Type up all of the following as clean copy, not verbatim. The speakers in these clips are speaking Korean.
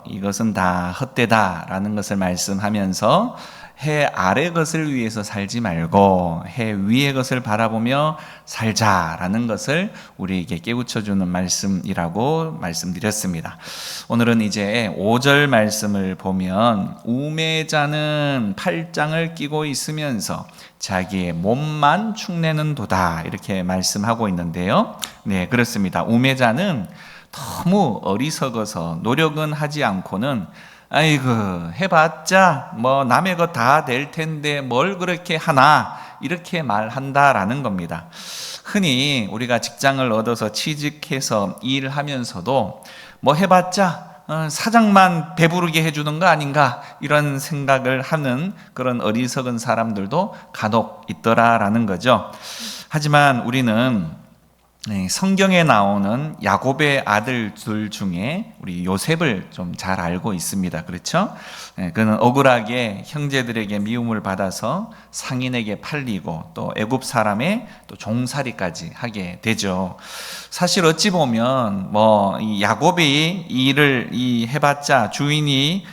이것은 다 헛되다라는 것을 말씀하면서 해 아래 것을 위해서 살지 말고 해 위의 것을 바라보며 살자라는 것을 우리에게 깨우쳐주는 말씀이라고 말씀드렸습니다. 오늘은 이제 5절 말씀을 보면 우매자는 팔짱을 끼고 있으면서 자기의 몸만 축내는 도다 이렇게 말씀하고 있는데요. 네, 그렇습니다. 우매자는 너무 어리석어서 노력은 하지 않고는 아이고 해봤자 뭐 남의 거 다 될 텐데 뭘 그렇게 하나 이렇게 말한다라는 겁니다. 흔히 우리가 직장을 얻어서 취직해서 일하면서도 뭐 해봤자 사장만 배부르게 해주는 거 아닌가 이런 생각을 하는 그런 어리석은 사람들도 간혹 있더라라는 거죠. 하지만 우리는 성경에 나오는 야곱의 아들들 중에 우리 요셉을 좀 잘 알고 있습니다. 그렇죠? 그는 억울하게 형제들에게 미움을 받아서 상인에게 팔리고 또 애굽 사람의 또 종살이까지 하게 되죠. 사실 어찌 보면 뭐 이 야곱이 일을 해봤자 주인의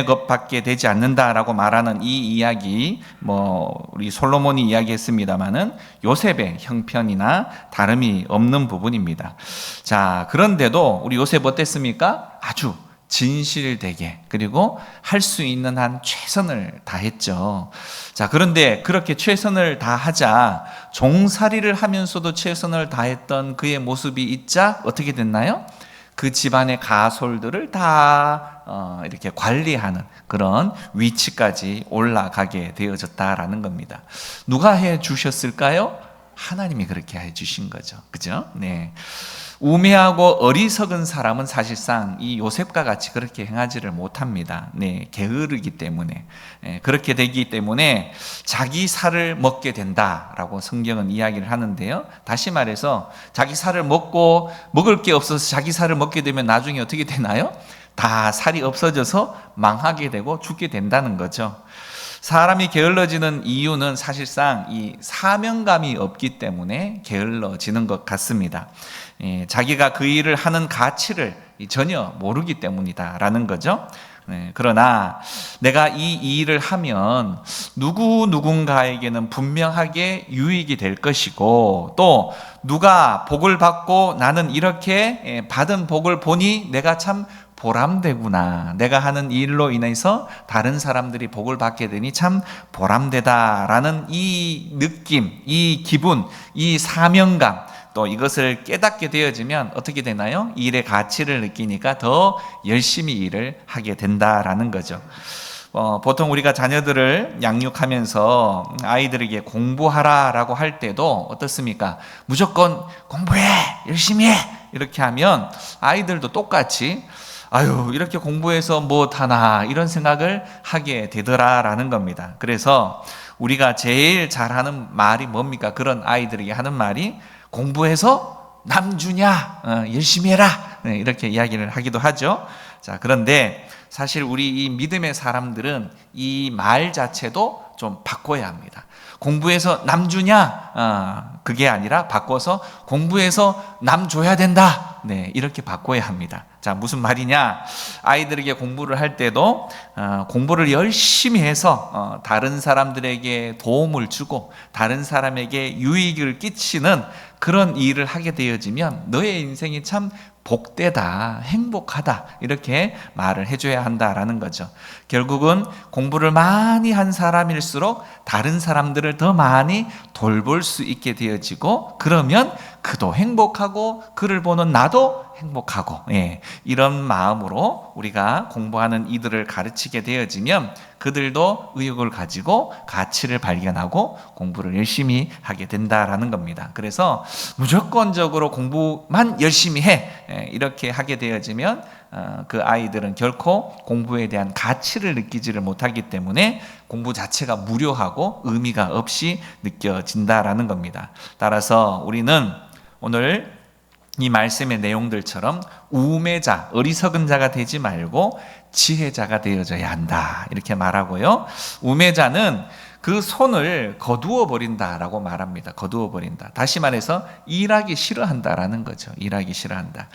것밖에 되지 않는다라고 말하는 이 이야기 뭐 우리 솔로몬이 이야기했습니다마는 요셉의 형편이나 다름이 없는 부분입니다. 자, 그런데도 우리 요셉 어땠습니까? 아주 진실되게 그리고 할 수 있는 한 최선을 다했죠. 자, 그런데 그렇게 최선을 다하자 종살이를 하면서도 최선을 다했던 그의 모습이 있자 어떻게 됐나요? 그 집안의 가솔들을 다 이렇게 관리하는 그런 위치까지 올라가게 되어졌다라는 겁니다. 누가 해 주셨을까요? 하나님이 그렇게 해 주신 거죠. 그죠? 네. 우매하고 어리석은 사람은 사실상 이 요셉과 같이 그렇게 행하지를 못합니다. 네, 게으르기 때문에. 그렇게 되기 때문에 자기 살을 먹게 된다라고 성경은 이야기를 하는데요. 다시 말해서 자기 살을 먹고 먹을 게 없어서 자기 살을 먹게 되면 나중에 어떻게 되나요? 다 살이 없어져서 망하게 되고 죽게 된다는 거죠. 사람이 게을러지는 이유는 사실상 이 사명감이 없기 때문에 게을러지는 것 같습니다. 자기가 그 일을 하는 가치를 전혀 모르기 때문이다라는 거죠. 그러나 내가 이 일을 하면 누군가에게는 분명하게 유익이 될 것이고 또 누가 복을 받고 나는 이렇게 받은 복을 보니 내가 참 보람되구나. 내가 하는 일로 인해서 다른 사람들이 복을 받게 되니 참 보람되다라는 이 느낌, 이 기분, 이 사명감 또 이것을 깨닫게 되어지면 어떻게 되나요? 일의 가치를 느끼니까 더 열심히 일을 하게 된다라는 거죠. 보통 우리가 자녀들을 양육하면서 아이들에게 공부하라라고 할 때도 어떻습니까? 무조건 공부해! 열심히 해! 이렇게 하면 아이들도 똑같이 아유 이렇게 공부해서 못하나 이런 생각을 하게 되더라라는 겁니다. 그래서 우리가 제일 잘하는 말이 뭡니까? 그런 아이들에게 하는 말이 공부해서 남 주냐 열심히 해라 이렇게 이야기를 하기도 하죠. 자, 그런데 사실 우리 이 믿음의 사람들은 이 말 자체도 좀 바꿔야 합니다. 공부해서 남 주냐 그게 아니라 바꿔서 공부해서 남 줘야 된다. 네, 이렇게 바꿔야 합니다. 자, 무슨 말이냐? 아이들에게 공부를 할 때도 공부를 열심히 해서 다른 사람들에게 도움을 주고 다른 사람에게 유익을 끼치는 그런 일을 하게 되어지면 너의 인생이 참 복되다, 행복하다 이렇게 말을 해줘야 한다라는 거죠. 결국은 공부를 많이 한 사람일수록 다른 사람들을 더 많이 돌볼 수 있게 되어지고 그러면 그도 행복하고 그를 보는 나도 행복하고 이런 마음으로 우리가 공부하는 이들을 가르치게 되어지면 그들도 의욕을 가지고 가치를 발견하고 공부를 열심히 하게 된다라는 겁니다. 그래서 무조건적으로 공부만 열심히 해 이렇게 하게 되어지면 그 아이들은 결코 공부에 대한 가치를 느끼지를 못하기 때문에 공부 자체가 무료하고 의미가 없이 느껴진다라는 겁니다. 따라서 우리는 오늘 이 말씀의 내용들처럼 우매자, 어리석은 자가 되지 말고 지혜자가 되어져야 한다 이렇게 말하고요. 우매자는 그 손을 거두어 버린다라고 말합니다. 거두어 버린다. 다시 말해서 일하기 싫어한다라는 거죠. 일하기 싫어한다.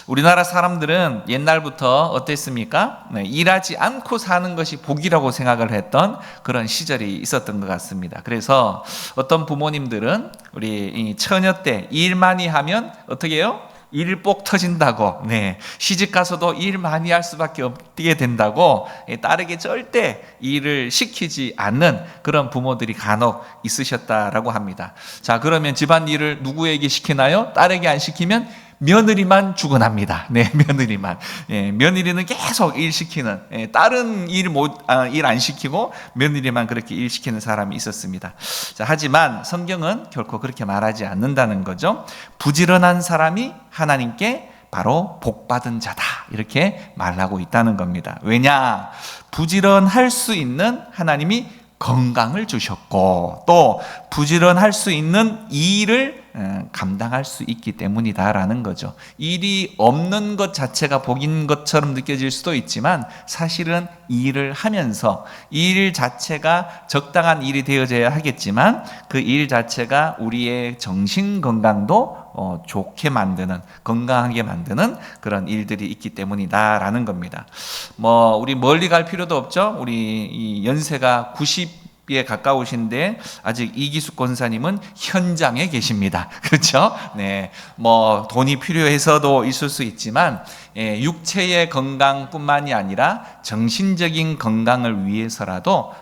우리나라 사람들은 옛날부터 어땠습니까? 네, 일하지 않고 사는 것이 복이라고 생각을 했던 그런 시절이 있었던 것 같습니다. 그래서 어떤 부모님들은 우리 이 처녀 때 일 많이 하면 어떻게 해요? 일복 터진다고, 네, 시집 가서도 일 많이 할 수밖에 없게 된다고 딸에게 절대 일을 시키지 않는 그런 부모들이 간혹 있으셨다라고 합니다. 자, 그러면 집안 일을 누구에게 시키나요? 딸에게 안 시키면 며느리만 죽어납니다. 네, 며느리만. 예, 며느리는 계속 일 시키는, 딸은 일 안 시키고 며느리만 그렇게 일 시키는 사람이 있었습니다. 자, 하지만 성경은 결코 그렇게 말하지 않는다는 거죠. 부지런한 사람이 하나님께 바로 복받은 자다, 이렇게 말하고 있다는 겁니다. 왜냐? 부지런할 수 있는 하나님이 건강을 주셨고, 또 부지런할 수 있는 일을 감당할 수 있기 때문이다라는 거죠. 일이 없는 것 자체가 복인 것처럼 느껴질 수도 있지만 사실은 일을 하면서 일 자체가 적당한 일이 되어져야 하겠지만 그 일 자체가 우리의 정신 건강도 좋게 만드는, 건강하게 만드는 그런 일들이 있기 때문이다라는 겁니다. 우리 멀리 갈 필요도 없죠. 우리 이 연세가 90에 가까우신데 아직 이기숙 권사님은 현장에 계십니다. 그렇죠? 네, 돈이 필요해서도 있을 수 있지만 육체의 건강뿐만이 아니라 정신적인 건강을 위해서라도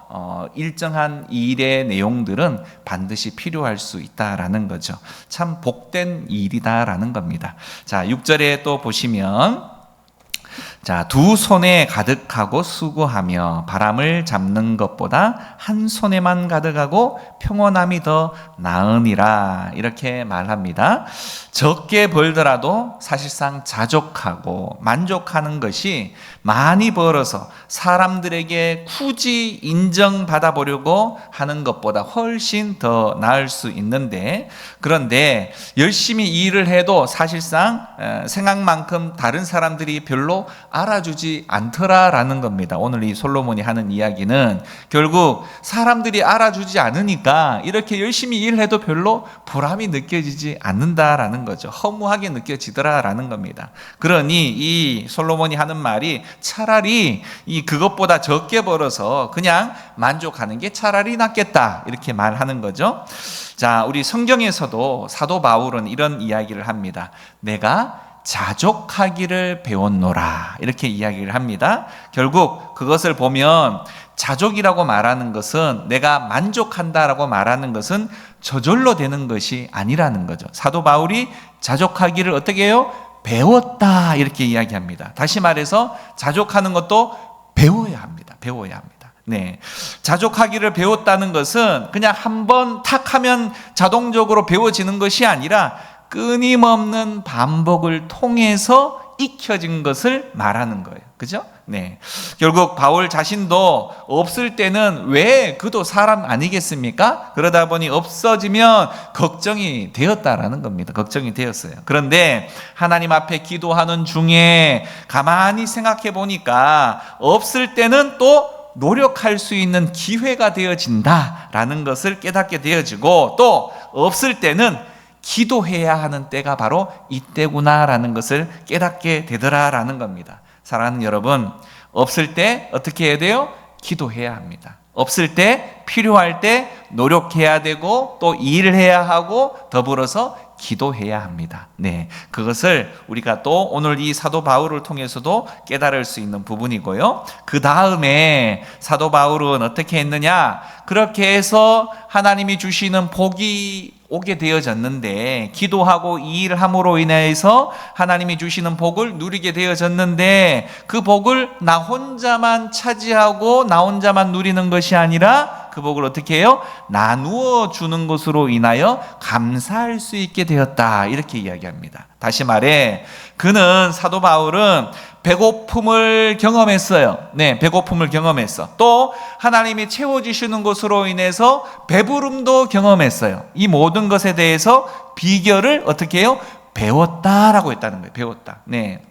일정한 일의 내용들은 반드시 필요할 수 있다라는 거죠. 참 복된 일이다라는 겁니다. 자, 6절에 또 보시면, 자, 두 손에 가득하고 수고하며 바람을 잡는 것보다 한 손에만 가득하고 평온함이 더 나으니라, 이렇게 말합니다. 적게 벌더라도 사실상 자족하고 만족하는 것이 많이 벌어서 사람들에게 굳이 인정받아 보려고 하는 것보다 훨씬 더 나을 수 있는데, 그런데 열심히 일을 해도 사실상 생각만큼 다른 사람들이 별로 알아주지 않더라라는 겁니다. 오늘 이 솔로몬이 하는 이야기는 결국 사람들이 알아주지 않으니까 이렇게 열심히 일해도 별로 보람이 느껴지지 않는다라는 거죠. 허무하게 느껴지더라라는 겁니다. 그러니 이 솔로몬이 하는 말이 차라리 그것보다 적게 벌어서 그냥 만족하는 게 차라리 낫겠다, 이렇게 말하는 거죠. 자, 우리 성경에서도 사도 바울은 이런 이야기를 합니다. 내가 자족하기를 배웠노라, 이렇게 이야기를 합니다. 결국 그것을 보면 자족이라고 말하는 것은, 내가 만족한다라고 말하는 것은 저절로 되는 것이 아니라는 거죠. 사도 바울이 자족하기를 어떻게 해요? 배웠다, 이렇게 이야기합니다. 다시 말해서 자족하는 것도 배워야 합니다. 배워야 합니다. 네, 자족하기를 배웠다는 것은 그냥 한번 탁 하면 자동적으로 배워지는 것이 아니라 끊임없는 반복을 통해서 익혀진 것을 말하는 거예요. 그죠? 네. 결국 바울 자신도 없을 때는 왜, 그도 사람 아니겠습니까? 그러다 보니 없어지면 걱정이 되었다라는 겁니다. 걱정이 되었어요. 그런데 하나님 앞에 기도하는 중에 가만히 생각해 보니까 없을 때는 또 노력할 수 있는 기회가 되어진다라는 것을 깨닫게 되어지고, 또 없을 때는 기도해야 하는 때가 바로 이때구나라는 것을 깨닫게 되더라라는 겁니다. 사랑하는 여러분, 없을 때 어떻게 해야 돼요? 기도해야 합니다. 없을 때, 필요할 때 노력해야 되고, 또 일을 해야 하고, 더불어서 기도해야 합니다. 네, 그것을 우리가 또 오늘 이 사도 바울을 통해서도 깨달을 수 있는 부분이고요. 그 다음에 사도 바울은 어떻게 했느냐? 그렇게 해서 하나님이 주시는 복이 오게 되어졌는데, 기도하고 이 일을 함으로 인해서 하나님이 주시는 복을 누리게 되어졌는데, 그 복을 나 혼자만 차지하고 나 혼자만 누리는 것이 아니라 그 복을 어떻게 해요? 나누어 주는 것으로 인하여 감사할 수 있게 되었다, 이렇게 이야기합니다. 다시 말해, 그는, 사도 바울은 배고픔을 경험했어요. 네, 배고픔을 경험했어. 또 하나님이 채워주시는 것으로 인해서 배부름도 경험했어요. 이 모든 것에 대해서 비결을 어떻게 해요? 배웠다라고 했다는 거예요. 배웠다. 네.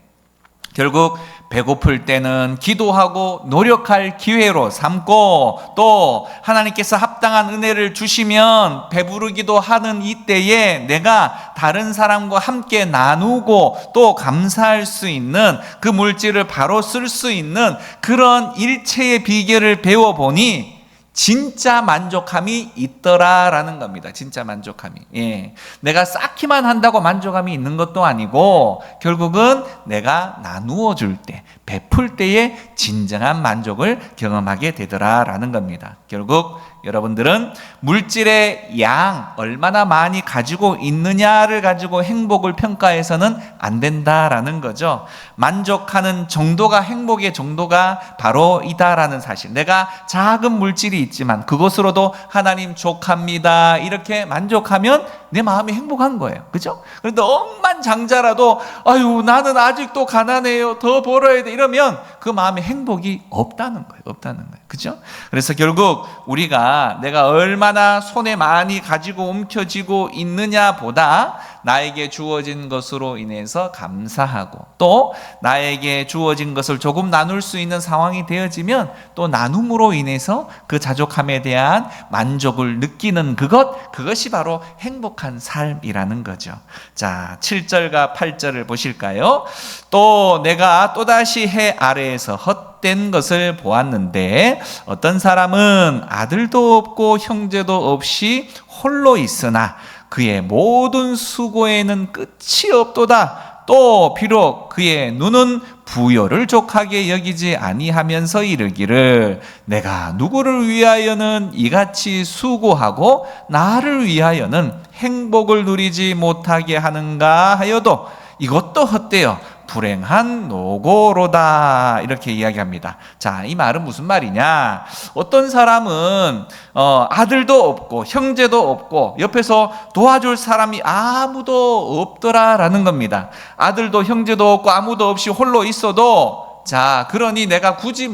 결국 배고플 때는 기도하고 노력할 기회로 삼고, 또 하나님께서 합당한 은혜를 주시면 배부르기도 하는 이때에 내가 다른 사람과 함께 나누고 또 감사할 수 있는, 그 물질을 바로 쓸 수 있는 그런 일체의 비결을 배워보니 진짜 만족함이 있더라라는 겁니다. 진짜 만족함이. 예. 내가 쌓기만 한다고 만족함이 있는 것도 아니고, 결국은 내가 나누어 줄 때, 베풀 때에 진정한 만족을 경험하게 되더라라는 겁니다. 결국 여러분들은 물질의 양, 얼마나 많이 가지고 있느냐를 가지고 행복을 평가해서는 안 된다라는 거죠. 만족하는 정도가, 행복의 정도가 바로 이다라는 사실. 내가 작은 물질이 있지만 그것으로도 하나님 족합니다, 이렇게 만족하면 내 마음이 행복한 거예요. 그죠? 그런데 억만장자라도 아유 나는 아직도 가난해요, 더 벌어야 돼, 이러면 그 마음에 행복이 없다는 거예요. 없다는 거예요. 그죠? 그래서 결국 우리가 내가 얼마나 손에 많이 가지고 움켜쥐고 있느냐 보다 나에게 주어진 것으로 인해서 감사하고, 또 나에게 주어진 것을 조금 나눌 수 있는 상황이 되어지면 또 나눔으로 인해서 그 자족함에 대한 만족을 느끼는 그것이 바로 행복한 삶이라는 거죠. 자, 7절과 8절을 보실까요? 또 내가 또다시 해 아래에서 헛된 것을 보았는데, 어떤 사람은 아들도 없고 형제도 없이 홀로 있으나 그의 모든 수고에는 끝이 없도다. 또 비록 그의 눈은 부요를 족하게 여기지 아니하면서 이르기를 내가 누구를 위하여는 이같이 수고하고 나를 위하여는 행복을 누리지 못하게 하는가 하여도 이것도 헛되어 불행한 노고로다, 이렇게 이야기합니다. 자, 이 말은 무슨 말이냐? 어떤 사람은 아들도 없고 형제도 없고 옆에서 도와줄 사람이 아무도 없더라라는 겁니다. 아들도 형제도 없고 아무도 없이 홀로 있어도, 자, 그러니 내가 굳이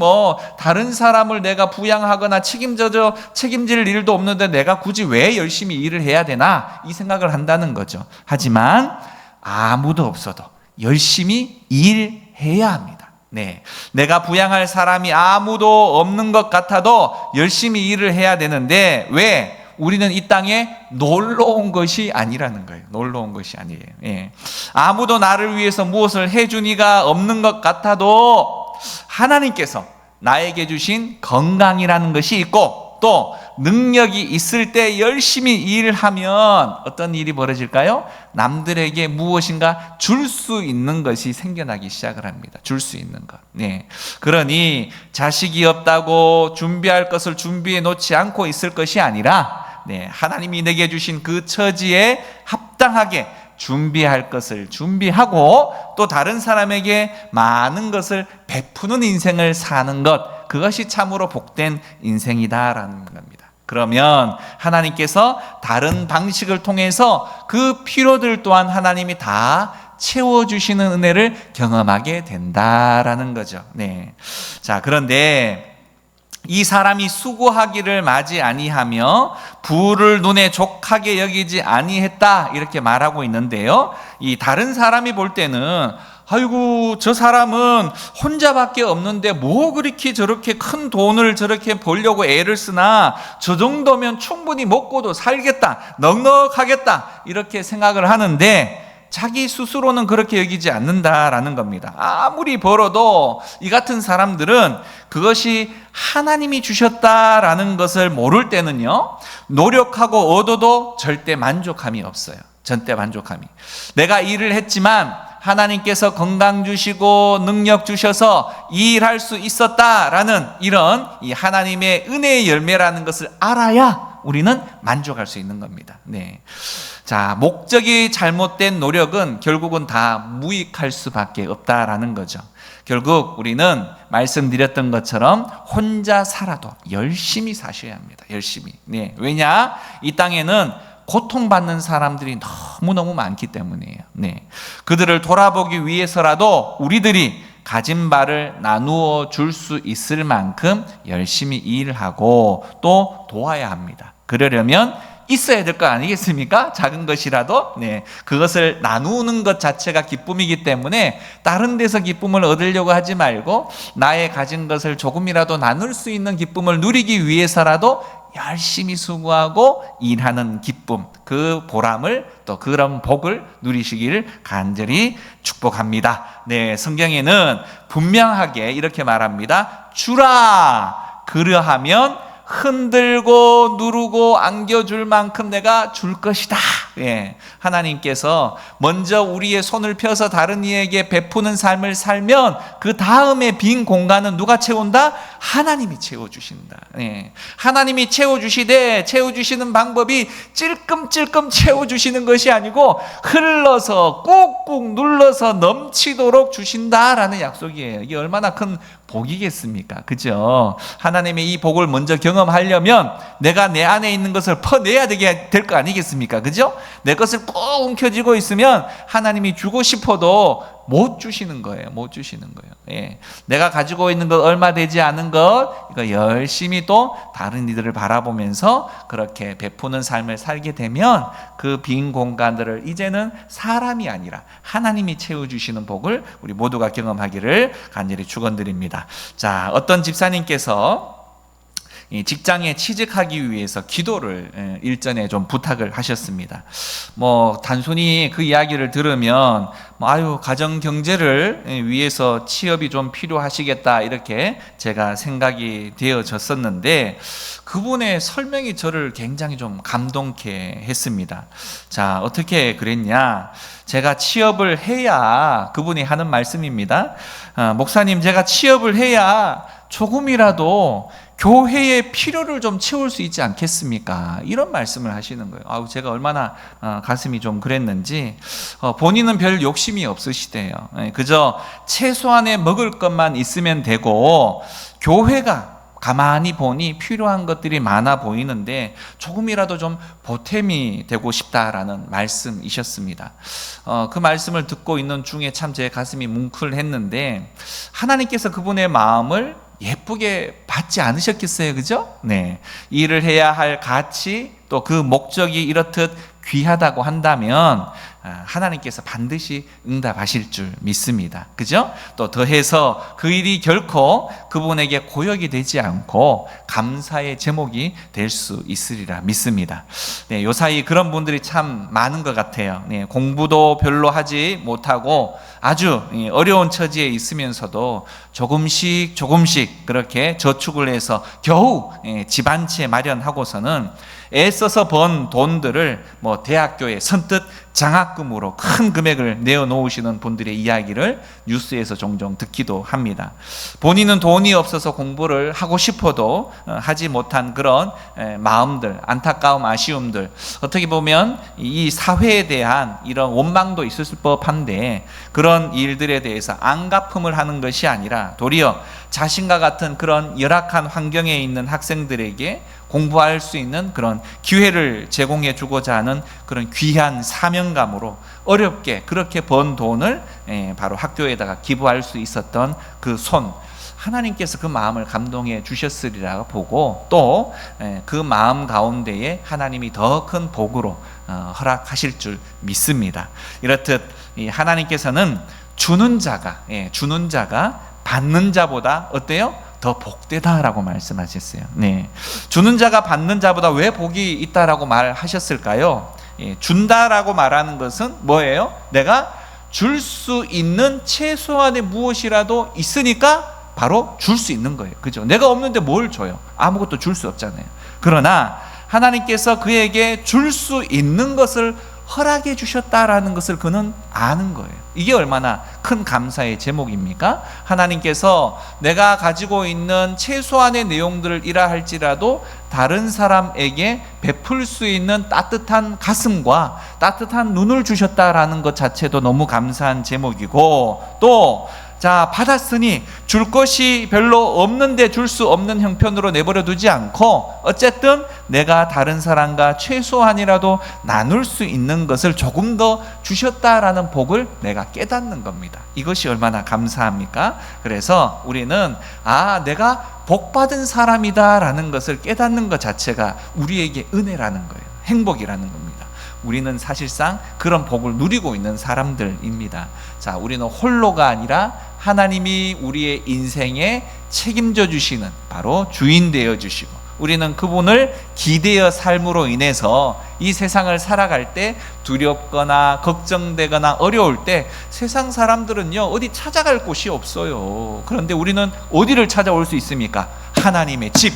다른 사람을 내가 부양하거나 책임질 일도 없는데 내가 굳이 왜 열심히 일을 해야 되나, 이 생각을 한다는 거죠. 하지만 아무도 없어도 열심히 일해야 합니다. 네, 내가 부양할 사람이 아무도 없는 것 같아도 열심히 일을 해야 되는데, 왜? 우리는 이 땅에 놀러 온 것이 아니라는 거예요. 놀러 온 것이 아니에요. 예. 아무도 나를 위해서 무엇을 해주니가 없는 것 같아도 하나님께서 나에게 주신 건강이라는 것이 있고, 또 능력이 있을 때 열심히 일하면 어떤 일이 벌어질까요? 남들에게 무엇인가 줄 수 있는 것이 생겨나기 시작을 합니다. 줄 수 있는 것. 네. 그러니 자식이 없다고 준비할 것을 준비해 놓지 않고 있을 것이 아니라, 네, 하나님이 내게 주신 그 처지에 합당하게 준비할 것을 준비하고, 또 다른 사람에게 많은 것을 베푸는 인생을 사는 것, 그것이 참으로 복된 인생이다라는 겁니다. 그러면 하나님께서 다른 방식을 통해서 그 필요들 또한 하나님이 다 채워주시는 은혜를 경험하게 된다라는 거죠. 네. 자, 그런데 이 사람이 수고하기를 마지 아니하며 부를 눈에 족하게 여기지 아니했다, 이렇게 말하고 있는데요, 이 다른 사람이 볼 때는 아이고 저 사람은 혼자밖에 없는데 뭐 그렇게 저렇게 큰 돈을 저렇게 벌려고 애를 쓰나, 저 정도면 충분히 먹고도 살겠다, 넉넉하겠다, 이렇게 생각을 하는데 자기 스스로는 그렇게 여기지 않는다라는 겁니다. 아무리 벌어도 이 같은 사람들은 그것이 하나님이 주셨다라는 것을 모를 때는요, 노력하고 얻어도 절대 만족함이 없어요. 절대 만족함이. 내가 일을 했지만 하나님께서 건강 주시고 능력 주셔서 일할 수 있었다라는 이런 이 하나님의 은혜의 열매라는 것을 알아야 우리는 만족할 수 있는 겁니다. 네. 자, 목적이 잘못된 노력은 결국은 다 무익할 수밖에 없다라는 거죠. 결국 우리는 말씀드렸던 것처럼 혼자 살아도 열심히 사셔야 합니다. 열심히. 네. 왜냐? 이 땅에는 고통받는 사람들이 너무너무 많기 때문이에요. 네. 그들을 돌아보기 위해서라도 우리들이 가진 바를 나누어 줄 수 있을 만큼 열심히 일하고 또 도와야 합니다. 그러려면 있어야 될 거 아니겠습니까? 작은 것이라도. 네. 그것을 나누는 것 자체가 기쁨이기 때문에 다른 데서 기쁨을 얻으려고 하지 말고 나의 가진 것을 조금이라도 나눌 수 있는 기쁨을 누리기 위해서라도 열심히 수고하고 일하는 기쁨, 그 보람을 또 그런 복을 누리시기를 간절히 축복합니다. 네, 성경에는 분명하게 이렇게 말합니다. 주라, 그러하면 흔들고 누르고 안겨줄 만큼 내가 줄 것이다. 예, 하나님께서 먼저 우리의 손을 펴서 다른 이에게 베푸는 삶을 살면 그 다음에 빈 공간은 누가 채운다? 하나님이 채워주신다. 예, 하나님이 채워주시되 채워주시는 방법이 찔끔찔끔 채워주시는 것이 아니고 흘러서 꾹꾹 눌러서 넘치도록 주신다라는 약속이에요. 이게 얼마나 큰 복이겠습니까? 그죠? 하나님의 이 복을 먼저 경험하려면 내가 내 안에 있는 것을 퍼내야 될 거 아니겠습니까? 그죠? 내 것을 꼭 움켜쥐고 있으면 하나님이 주고 싶어도 못 주시는 거예요. 못 주시는 거예요. 예. 내가 가지고 있는 것 얼마 되지 않은 것 이거 열심히 또 다른 이들을 바라보면서 그렇게 베푸는 삶을 살게 되면 그 빈 공간들을 이제는 사람이 아니라 하나님이 채워주시는 복을 우리 모두가 경험하기를 간절히 축원드립니다. 자, 어떤 집사님께서 직장에 취직하기 위해서 기도를 일전에 좀 부탁을 하셨습니다. 뭐 단순히 그 이야기를 들으면 가정 경제를 위해서 취업이 좀 필요하시겠다 이렇게 제가 생각이 되어졌었는데 그분의 설명이 저를 굉장히 좀 감동케 했습니다. 자, 어떻게 그랬냐? 제가 취업을 해야, 그분이 하는 말씀입니다. 목사님, 제가 취업을 해야 조금이라도 교회의 필요를 좀 채울 수 있지 않겠습니까? 이런 말씀을 하시는 거예요. 제가 얼마나 가슴이 좀 그랬는지. 본인은 별 욕심이 없으시대요. 그저 최소한의 먹을 것만 있으면 되고 교회가 가만히 보니 필요한 것들이 많아 보이는데 조금이라도 좀 보탬이 되고 싶다라는 말씀이셨습니다. 그 말씀을 듣고 있는 중에 참 제 가슴이 뭉클했는데 하나님께서 그분의 마음을 예쁘게 받지 않으셨겠어요? 그죠? 네. 일을 해야 할 가치 또 그 목적이 이렇듯 귀하다고 한다면 하나님께서 반드시 응답하실 줄 믿습니다. 그죠? 또 더해서 그 일이 결코 그분에게 고역이 되지 않고 감사의 제목이 될 수 있으리라 믿습니다. 네, 요사이 그런 분들이 참 많은 것 같아요. 네, 공부도 별로 하지 못하고 아주 어려운 처지에 있으면서도 조금씩 그렇게 저축을 해서 겨우 집 한 채 마련하고서는 애써서 번 돈들을 대학교에 선뜻 장학금으로 큰 금액을 내어놓으시는 분들의 이야기를 뉴스에서 종종 듣기도 합니다. 본인은 돈이 없어서 공부를 하고 싶어도 하지 못한 그런 마음들, 안타까움, 아쉬움들, 어떻게 보면 이 사회에 대한 이런 원망도 있을 법한데 그런 일들에 대해서 안갚음을 하는 것이 아니라 도리어 자신과 같은 그런 열악한 환경에 있는 학생들에게 공부할 수 있는 그런 기회를 제공해 주고자 하는 그런 귀한 사명감으로 어렵게 그렇게 번 돈을 바로 학교에다가 기부할 수 있었던 그 손, 하나님께서 그 마음을 감동해 주셨으리라 보고 또 그 마음 가운데에 하나님이 더 큰 복으로 허락하실 줄 믿습니다. 이렇듯 하나님께서는 주는 자가 받는 자보다 어때요? 더 복되다라고 말씀하셨어요. 네. 주는 자가 받는 자보다 왜 복이 있다라고 말하셨을까요? 준다라고 말하는 것은 뭐예요? 내가 줄 수 있는 최소한의 무엇이라도 있으니까 바로 줄 수 있는 거예요. 그죠? 내가 없는데 뭘 줘요? 아무것도 줄 수 없잖아요. 그러나 하나님께서 그에게 줄 수 있는 것을 허락해 주셨다라는 것을 그는 아는 거예요. 이게 얼마나 큰 감사의 제목입니까? 하나님께서 내가 가지고 있는 최소한의 내용들을 이라 할지라도 다른 사람에게 베풀 수 있는 따뜻한 가슴과 따뜻한 눈을 주셨다라는 것 자체도 너무 감사한 제목이고 또 받았으니 줄 것이 별로 없는데 줄 수 없는 형편으로 내버려 두지 않고 어쨌든 내가 다른 사람과 최소한이라도 나눌 수 있는 것을 조금 더 주셨다라는 복을 내가 깨닫는 겁니다. 이것이 얼마나 감사합니까? 그래서 우리는 내가 복받은 사람이다라는 것을 깨닫는 것 자체가 우리에게 은혜라는 거예요. 행복이라는 겁니다. 우리는 사실상 그런 복을 누리고 있는 사람들입니다. 자, 우리는 홀로가 아니라 하나님이 우리의 인생에 책임져 주시는 바로 주인 되어 주시고, 우리는 그분을 기대어 삶으로 인해서 이 세상을 살아갈 때 두렵거나 걱정되거나 어려울 때 세상 사람들은요 어디 찾아갈 곳이 없어요. 그런데 우리는 어디를 찾아올 수 있습니까? 하나님의 집,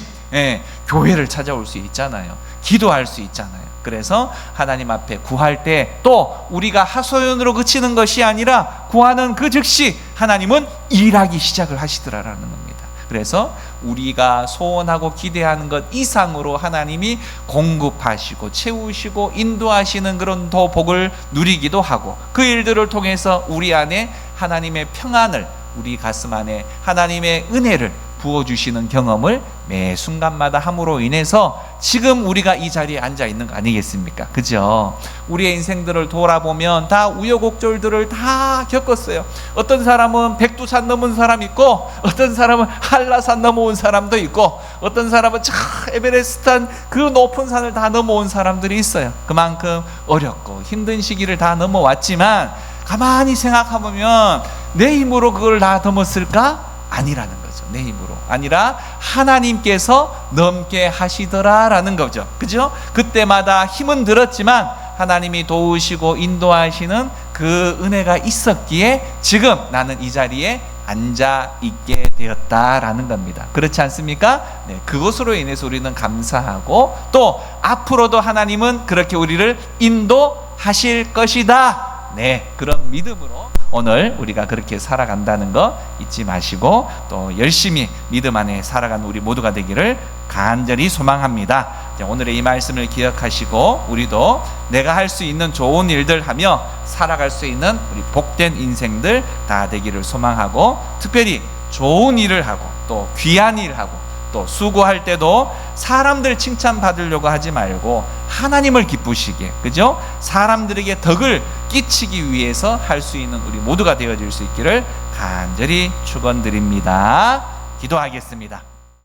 교회를 찾아올 수 있잖아요. 기도할 수 있잖아요. 그래서 하나님 앞에 구할 때 또 우리가 하소연으로 그치는 것이 아니라 구하는 그 즉시 하나님은 일하기 시작을 하시더라라는 겁니다. 그래서 우리가 소원하고 기대하는 것 이상으로 하나님이 공급하시고 채우시고 인도하시는 그런 더 복을 누리기도 하고, 그 일들을 통해서 우리 안에 하나님의 평안을, 우리 가슴 안에 하나님의 은혜를 부어주시는 경험을 매 순간마다 함으로 인해서 지금 우리가 이 자리에 앉아 있는 거 아니겠습니까? 그죠? 우리의 인생들을 돌아보면 다 우여곡절들을 다 겪었어요. 어떤 사람은 백두산 넘은 사람 있고, 어떤 사람은 한라산 넘어온 사람도 있고, 어떤 사람은 에베레스트한 그 높은 산을 다 넘어온 사람들이 있어요. 그만큼 어렵고 힘든 시기를 다 넘어왔지만 가만히 생각해보면 내 힘으로 그걸 다 넘었을까? 아니라는 거죠. 내 힘으로 아니라 하나님께서 넘게 하시더라라는 거죠. 그죠? 그때마다 힘은 들었지만 하나님이 도우시고 인도하시는 그 은혜가 있었기에 지금 나는 이 자리에 앉아 있게 되었다라는 겁니다. 그렇지 않습니까? 네, 그것으로 인해서 우리는 감사하고 또 앞으로도 하나님은 그렇게 우리를 인도하실 것이다. 네, 그런 믿음으로 오늘 우리가 그렇게 살아간다는 거 잊지 마시고 또 열심히 믿음 안에 살아가는 우리 모두가 되기를 간절히 소망합니다. 오늘의 이 말씀을 기억하시고 우리도 내가 할 수 있는 좋은 일들 하며 살아갈 수 있는 우리 복된 인생들 다 되기를 소망하고, 특별히 좋은 일을 하고 또 귀한 일을 하고 또 수고할 때도 사람들 칭찬받으려고 하지 말고 하나님을 기쁘시게, 그죠? 사람들에게 덕을 끼치기 위해서 할 수 있는 우리 모두가 되어질 수 있기를 간절히 축원드립니다. 기도하겠습니다.